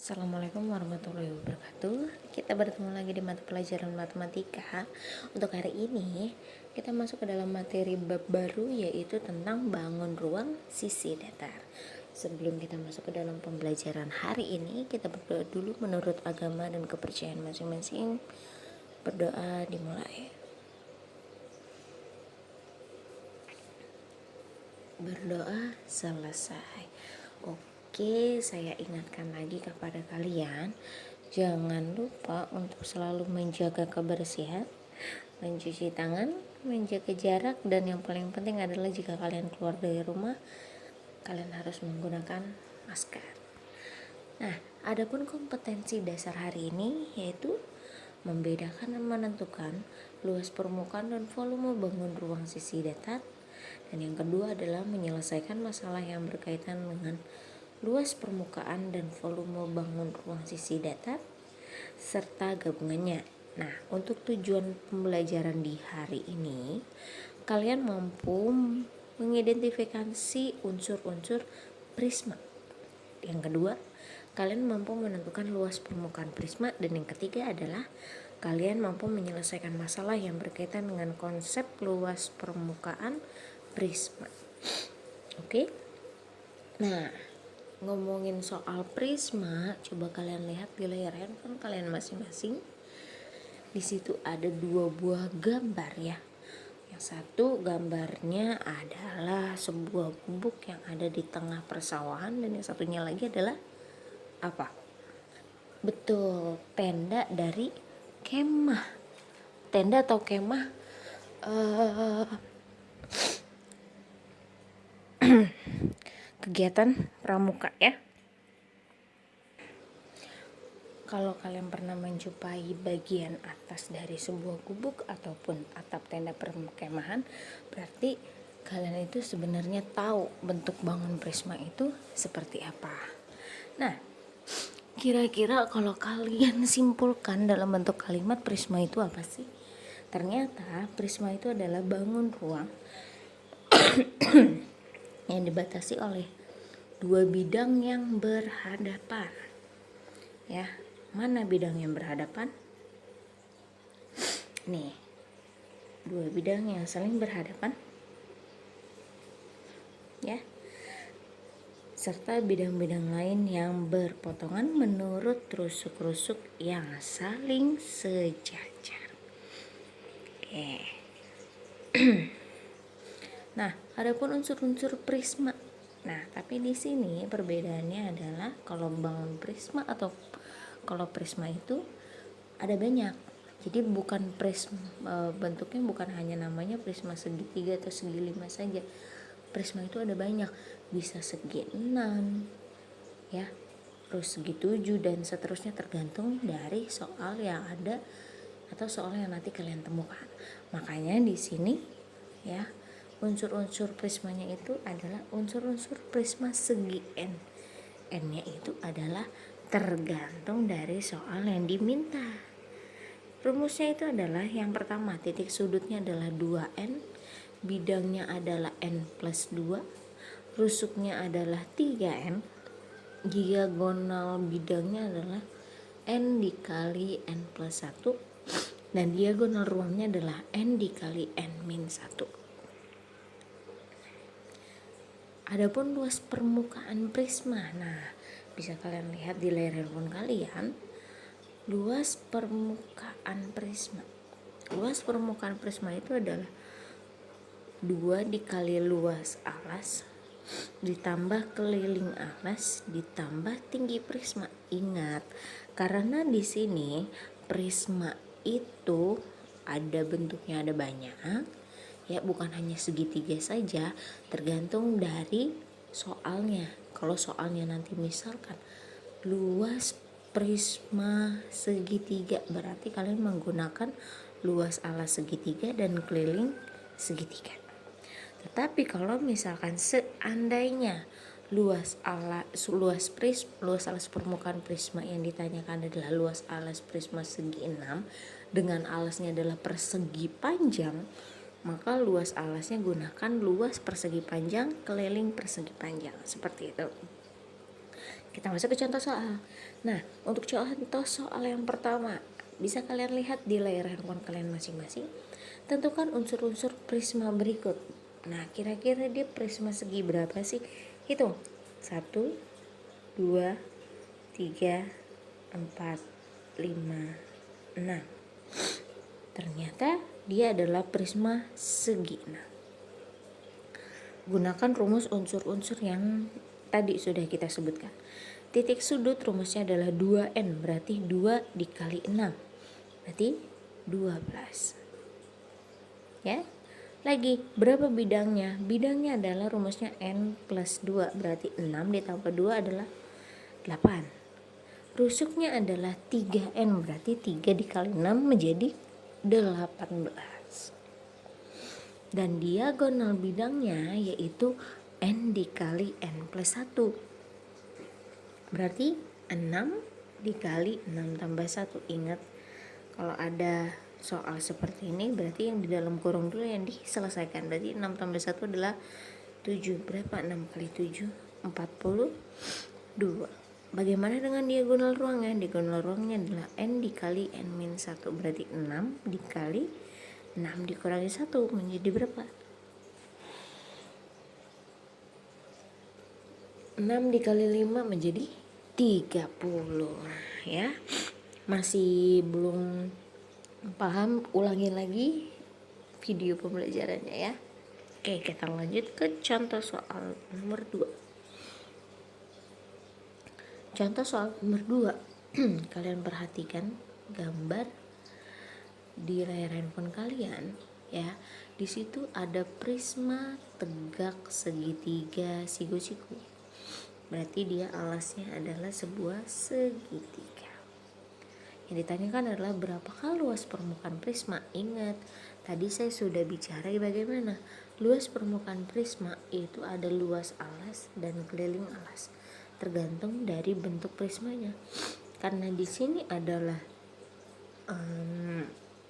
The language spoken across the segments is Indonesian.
Assalamualaikum warahmatullahi wabarakatuh. Kita bertemu lagi di mata pelajaran matematika. Untuk hari ini kita masuk ke dalam materi bab baru, yaitu tentang bangun ruang sisi datar. Sebelum kita masuk ke dalam pembelajaran hari ini, kita berdoa dulu menurut agama dan kepercayaan masing-masing. Berdoa dimulai. Berdoa selesai. Oke, saya ingatkan lagi kepada kalian, jangan lupa untuk selalu menjaga kebersihan, mencuci tangan, menjaga jarak, dan yang paling penting adalah jika kalian keluar dari rumah, kalian harus menggunakan masker. Nah, adapun kompetensi dasar hari ini yaitu membedakan dan menentukan luas permukaan dan volume bangun ruang sisi datar. Dan yang kedua adalah menyelesaikan masalah yang berkaitan dengan luas permukaan dan volume bangun ruang sisi datar serta gabungannya. Nah, untuk tujuan pembelajaran di hari ini, kalian mampu mengidentifikasi unsur-unsur prisma. Yang kedua, kalian mampu menentukan luas permukaan prisma. Dan yang ketiga adalah kalian mampu menyelesaikan masalah yang berkaitan dengan konsep luas permukaan prisma. Oke? Nah, ngomongin soal prisma, coba kalian lihat di layar handphone kalian masing-masing. Di situ ada dua buah gambar ya. Yang satu gambarnya adalah sebuah gubuk yang ada di tengah persawahan, dan yang satunya lagi adalah apa? Betul, tenda dari kemah. Tenda atau kemah kegiatan pramuka ya. Kalau kalian pernah menjumpai bagian atas dari sebuah gubuk ataupun atap tenda perkemahan, berarti kalian itu sebenarnya tahu bentuk bangun prisma itu seperti apa. Nah, kira-kira kalau kalian simpulkan dalam bentuk kalimat, prisma itu apa sih? Ternyata prisma itu adalah bangun ruang yang dibatasi oleh dua bidang yang berhadapan. Ya, mana bidang yang berhadapan? Nih, dua bidang yang saling berhadapan. Ya. Serta bidang-bidang lain yang berpotongan menurut rusuk-rusuk yang saling sejajar. Oke. Nah, adapun unsur-unsur prisma. Nah, tapi di sini perbedaannya adalah kalau bangun prisma atau kalau prisma itu ada banyak. Jadi bukan prisma, bentuknya bukan hanya namanya prisma segitiga atau segi lima saja. Prisma itu ada banyak, bisa segi 6 ya, terus segi 7 dan seterusnya, tergantung dari soal yang ada atau soal yang nanti kalian temukan. Makanya di sini ya, unsur-unsur prismanya itu adalah unsur-unsur prisma segi n. N-nya itu adalah tergantung dari soal yang diminta. Rumusnya itu adalah yang pertama, titik sudutnya adalah 2n, bidangnya adalah n plus 2, rusuknya adalah 3n, diagonal bidangnya adalah n dikali n plus 1, dan diagonal ruangnya adalah n dikali n min 1. Adapun luas permukaan prisma, nah bisa kalian lihat di layar handphone kalian, luas permukaan prisma. Luas permukaan prisma itu adalah 2 dikali luas alas ditambah keliling alas ditambah tinggi prisma. Ingat, karena di sini prisma itu ada bentuknya ada banyak ya, bukan hanya segitiga saja, tergantung dari soalnya. Kalau soalnya nanti misalkan luas prisma segitiga, berarti kalian menggunakan luas alas segitiga dan keliling segitiga. Tetapi kalau misalkan seandainya luas alas permukaan prisma yang ditanyakan adalah luas alas prisma segi 6 dengan alasnya adalah persegi panjang, maka luas alasnya gunakan luas persegi panjang keliling persegi panjang, seperti itu. Kita masuk ke contoh soal. Nah, untuk contoh soal yang pertama, bisa kalian lihat di layar handphone kalian masing-masing. Tentukan unsur-unsur prisma berikut. Nah, kira-kira dia prisma segi berapa sih? Hitung. 1, 2, 3, 4, 5, 6. Ternyata dia adalah prisma segi 6. Gunakan rumus unsur-unsur yang tadi sudah kita sebutkan. Titik sudut rumusnya adalah 2N, berarti 2 dikali 6, berarti 12. Ya, lagi berapa bidangnya? Bidangnya adalah rumusnya N plus 2, berarti 6 ditambah 2 adalah 8. Rusuknya adalah 3N, berarti 3 dikali 6 menjadi 18. Dan diagonal bidangnya yaitu N dikali N plus 1. Berarti 6 dikali 6 tambah 1. Ingat, kalau ada soal seperti ini berarti yang di dalam kurung dulu yang diselesaikan. Berarti 6 tambah 1 adalah 7. Berapa 6 kali 7? 42. Bagaimana dengan diagonal ruangnya? Diagonal ruangnya adalah N dikali N min 1. Berarti 6 dikali 6 dikurangi 1 menjadi berapa? 6 dikali 5 menjadi 30. Ya, masih belum paham? Ulangi lagi video pembelajarannya ya. Oke, kita lanjut ke contoh soal nomor 2. Contoh soal nomor 2. Kalian perhatikan gambar di layar handphone kalian ya. Di situ ada prisma tegak segitiga siku-siku. Berarti dia alasnya adalah sebuah segitiga. Yang ditanyakan adalah berapakah luas permukaan prisma? Ingat, tadi saya sudah bicara bagaimana luas permukaan prisma itu ada luas alas dan keliling alas, tergantung dari bentuk prismanya. Karena di sini adalah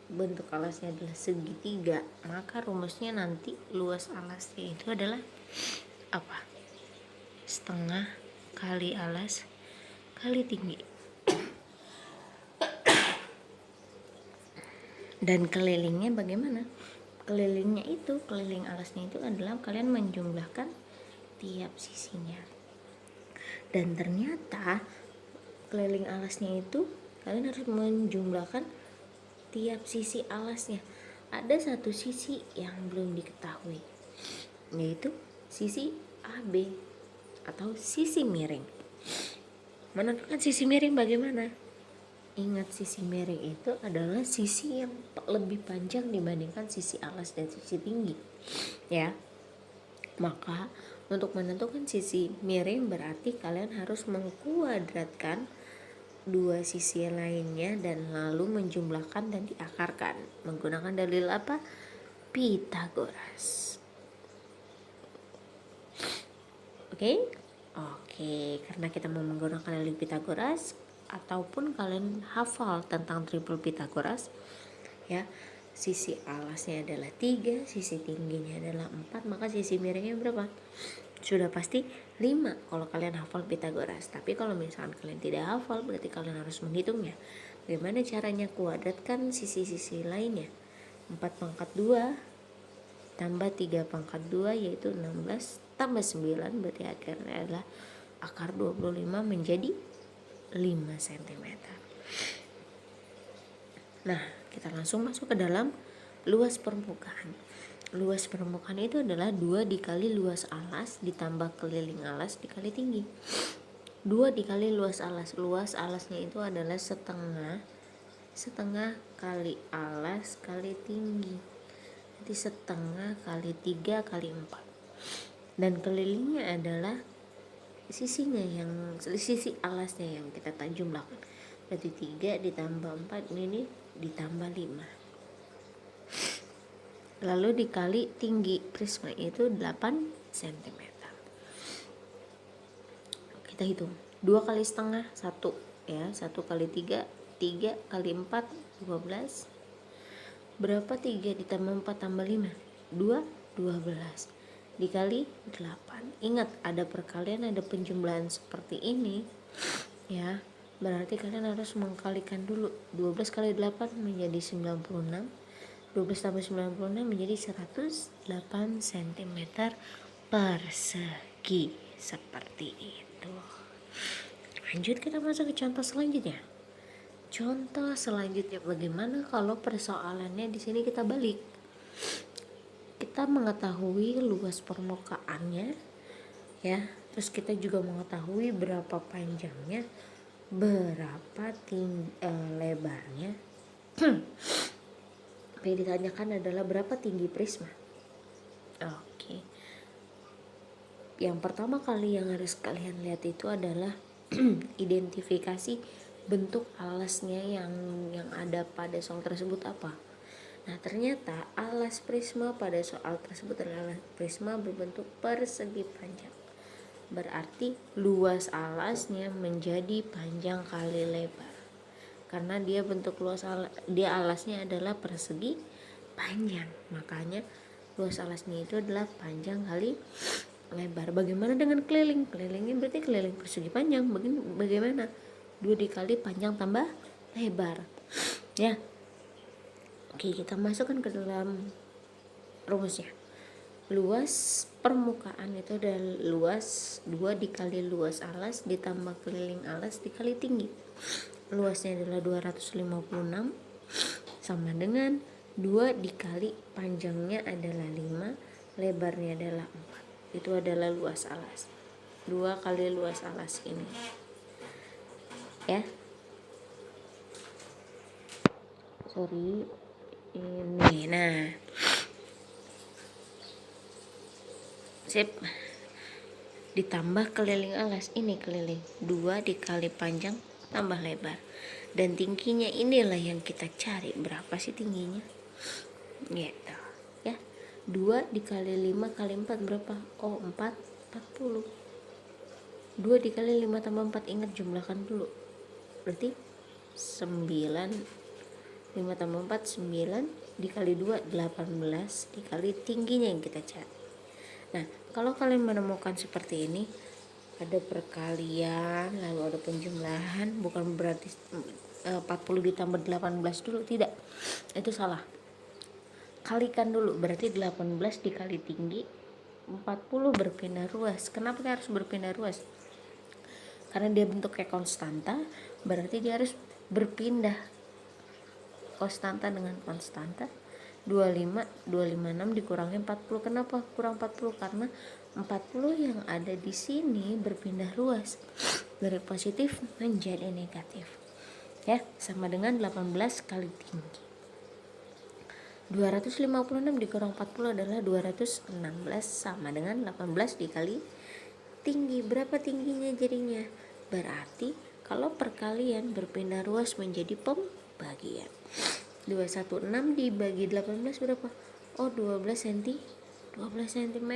bentuk alasnya adalah segitiga, maka rumusnya nanti luas alasnya itu adalah apa? Setengah kali alas kali tinggi. Dan kelilingnya bagaimana? Kelilingnya itu, keliling alasnya itu adalah kalian menjumlahkan tiap sisinya. Dan ternyata keliling alasnya itu kalian harus menjumlahkan tiap sisi alasnya. Ada satu sisi yang belum diketahui, yaitu sisi AB atau sisi miring. Menentukan sisi miring bagaimana? Ingat, sisi miring itu adalah sisi yang lebih panjang dibandingkan sisi alas dan sisi tinggi ya. Maka untuk menentukan sisi miring berarti kalian harus mengkuadratkan dua sisi lainnya dan lalu menjumlahkan dan diakarkan menggunakan dalil apa? Pythagoras. Oke, karena kita mau menggunakan dalil Pythagoras ataupun kalian hafal tentang triple Pythagoras ya, sisi alasnya adalah 3, sisi tingginya adalah 4, maka sisi miringnya berapa? Sudah pasti 5 kalau kalian hafal Pythagoras. Tapi kalau misalkan kalian tidak hafal berarti kalian harus menghitungnya. Bagaimana caranya? Kuadratkan sisi-sisi lainnya. 4 pangkat 2 tambah 3 pangkat 2 yaitu 16 tambah 9 berarti akarnya adalah akar 25 menjadi 5 cm. Nah, kita langsung masuk ke dalam luas permukaan. Luas permukaan itu adalah 2 dikali luas alas ditambah keliling alas dikali tinggi. 2 dikali luas alas. Luas alasnya itu adalah setengah kali alas kali tinggi. Jadi setengah kali 3 kali 4. Dan kelilingnya adalah sisinya yang sisi alasnya yang kita jumlahkan. Berarti 3 ditambah 4 ini ditambah 5. Lalu dikali tinggi prisma itu 8 cm. Kita hitung. 2 kali setengah 1 ya, 1 kali 3 3 kali 4 12. Berapa 3 ditambah 4 tambah 5? 2 12 dikali 8. Ingat, ada perkalian, ada penjumlahan seperti ini Ya, berarti kalian harus mengkalikan dulu. 12 kali 8 menjadi 96. 12 tambah 96 menjadi 108 cm persegi. Seperti itu. Lanjut, kita masuk ke contoh selanjutnya. Contoh selanjutnya, bagaimana kalau persoalannya di sini kita balik? Kita mengetahui luas permukaannya, ya. Terus kita juga mengetahui berapa panjangnya, berapa lebarnya. Yang ditanyakan adalah berapa tinggi prisma. Oke. Yang pertama kali yang harus kalian lihat itu adalah identifikasi bentuk alasnya yang ada pada soal tersebut apa. Nah, ternyata alas prisma pada soal tersebut adalah prisma berbentuk persegi panjang. Berarti luas alasnya menjadi panjang kali lebar. Karena dia bentuk dia alasnya adalah persegi panjang. Makanya luas alasnya itu adalah panjang kali lebar. Bagaimana dengan keliling? Kelilingnya berarti keliling persegi panjang. Bagaimana? 2 dikali panjang tambah lebar. Ya. Oke, kita masukkan ke dalam rumusnya. Luas permukaan itu adalah luas 2 dikali luas alas ditambah keliling alas dikali tinggi. Luasnya adalah 256 sama dengan 2 dikali panjangnya adalah 5, lebarnya adalah 4. Itu adalah luas alas. 2 kali luas alas ini. Ya. Sorry. Ini. Nah. Sip. Ditambah keliling alas, ini keliling 2 dikali panjang tambah lebar, dan tingginya inilah yang kita cari. Berapa sih tingginya? Gitu ya. 2 dikali 5 kali 4 berapa? Oh, 40. 2 dikali 5 tambah 4, ingat jumlahkan dulu. Berarti 9. 5 tambah 4 9 dikali 2 18 dikali tingginya yang kita cari. Nah, kalau kalian menemukan seperti ini, ada perkalian lalu ada penjumlahan, bukan berarti 40 ditambah 18 dulu, tidak, itu salah. Kalikan dulu, berarti 18 dikali tinggi 40 berpindah ruas. Kenapa dia harus berpindah ruas? Karena dia bentuknya konstanta, berarti dia harus berpindah konstanta dengan konstanta. 256 dikurangi 40. Kenapa kurang 40? Karena 40 yang ada di sini berpindah ruas dari positif menjadi negatif. Ya, sama dengan 18 kali tinggi. 256 dikurang 40 adalah 216 sama dengan 18 dikali tinggi. Berapa tingginya jadinya? Berarti kalau perkalian berpindah ruas menjadi pembagian. 216 dibagi 18 berapa? Oh, 12 cm.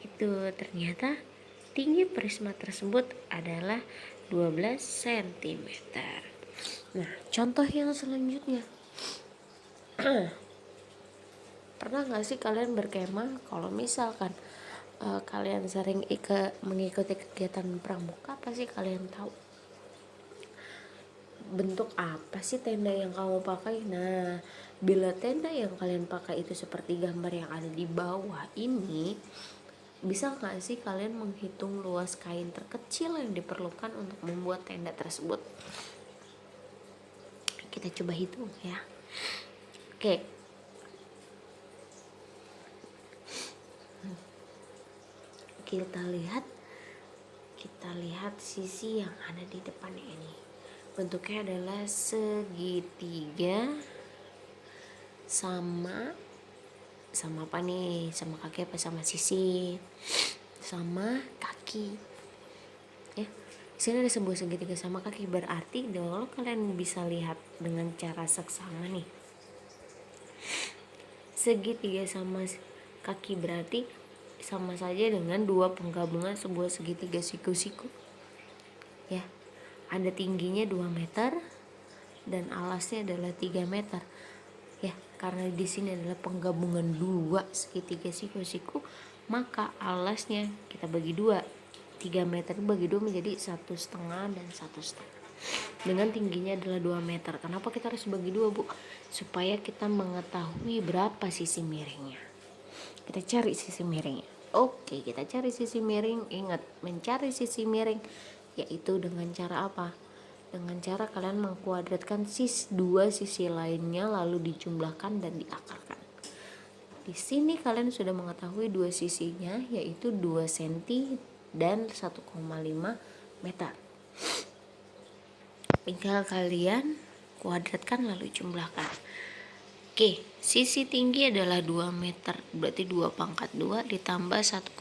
Itu ternyata tinggi prisma tersebut adalah 12 cm. Nah, contoh yang selanjutnya. Pernah gak sih kalian berkemah? Kalau misalkan kalian sering mengikuti kegiatan pramuka, pasti kalian tahu bentuk apa sih tenda yang kamu pakai. Nah, bila tenda yang kalian pakai itu seperti gambar yang ada di bawah ini, bisa gak sih kalian menghitung luas kain terkecil yang diperlukan untuk membuat tenda tersebut? Kita coba hitung ya. Oke. Kita lihat sisi yang ada di depannya ini. Bentuknya adalah segitiga sama apa nih? Sama kaki apa sama sisi? Sama kaki. Ya. Di sini ada sebuah segitiga sama kaki, berarti kalau kalian bisa lihat dengan cara seksama nih. Segitiga sama kaki berarti sama saja dengan 2 penggabungan sebuah segitiga siku-siku. Ya. Ada tingginya 2 meter dan alasnya adalah 3 meter. Ya, karena di sini adalah penggabungan 2 segitiga siku-siku, maka alasnya kita bagi 2. 3 meter bagi 2 menjadi 1,5 dan 1,5 dengan tingginya adalah 2 meter. Kenapa kita harus bagi 2, Bu? Supaya kita mengetahui berapa sisi miringnya. Kita cari sisi miringnya. Oke, kita cari sisi miring. Ingat, mencari sisi miring yaitu dengan cara apa? Dengan cara kalian mengkuadratkan dua sisi lainnya lalu dijumlahkan dan diakarkan. Di sini kalian sudah mengetahui dua sisinya yaitu 2 cm dan 1,5 meter. Tinggal kalian kuadratkan lalu jumlahkan. Oke, sisi tinggi adalah 2 meter, berarti 2 pangkat 2 ditambah 1,5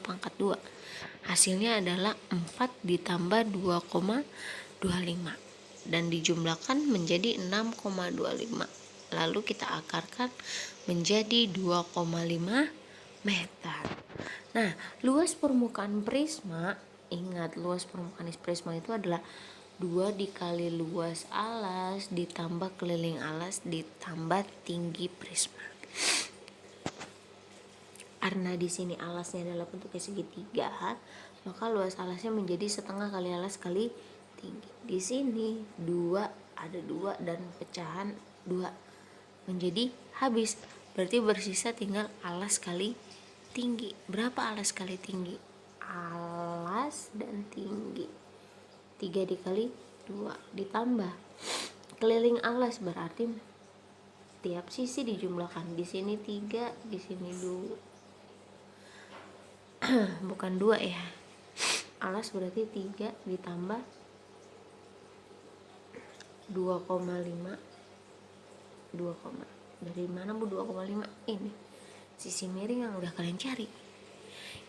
pangkat 2. Hasilnya adalah 4 ditambah 2,25 dan dijumlahkan menjadi 6,25. Lalu kita akarkan menjadi 2,5 meter. Nah, luas permukaan prisma, ingat luas permukaan prisma itu adalah 2 dikali luas alas ditambah keliling alas ditambah tinggi prisma. Karena di sini alasnya adalah bentuknya segitiga, maka luas alasnya menjadi setengah kali alas kali tinggi. Di sini 2 ada 2 dan pecahan 2 menjadi habis. Berarti bersisa tinggal alas kali tinggi. Berapa alas kali tinggi? Alas dan tinggi 3 dikali 2 ditambah keliling alas, berarti tiap sisi dijumlahkan. Di sini 3, di sini 2. Bukan 2 ya. Alas berarti 3 ditambah 2,5. Dari mana, Bu, 2,5? Ini sisi miring yang udah kalian cari.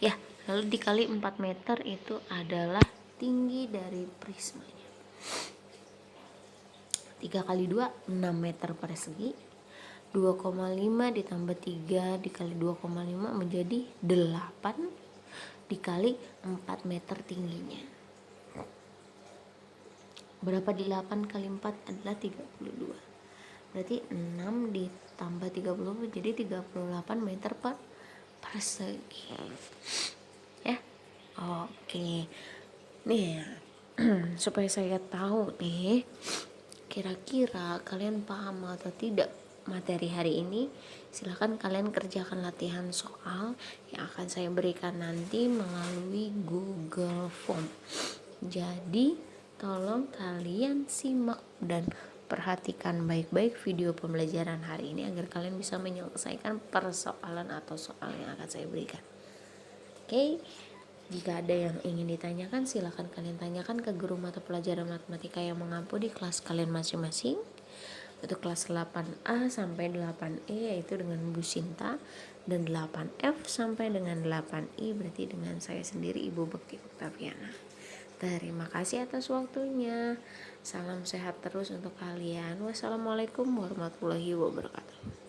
Ya, lalu dikali 4 meter itu adalah tinggi dari prismanya. 3 kali 2 6 meter persegi. 2,5 ditambah 3 dikali 2,5 menjadi 8 dikali 4 meter tingginya. Berapa 8 kali 4 adalah 32. Berarti 6 ditambah 30 menjadi 38 meter persegi. Ya. Oke. Nih, supaya saya tahu nih kira-kira kalian paham atau tidak materi hari ini, silahkan kalian kerjakan latihan soal yang akan saya berikan nanti melalui Google Form. Jadi tolong kalian simak dan perhatikan baik-baik video pembelajaran hari ini agar kalian bisa menyelesaikan persoalan atau soal yang akan saya berikan. Oke, jika ada yang ingin ditanyakan silahkan kalian tanyakan ke guru mata pelajaran matematika yang mengampu di kelas kalian masing-masing. Untuk kelas 8A sampai 8E yaitu dengan Bu Sinta, dan 8F sampai dengan 8I berarti dengan saya sendiri Ibu Bekti Oktaviana. Terima kasih atas waktunya. Salam sehat terus untuk kalian. Wassalamualaikum warahmatullahi wabarakatuh.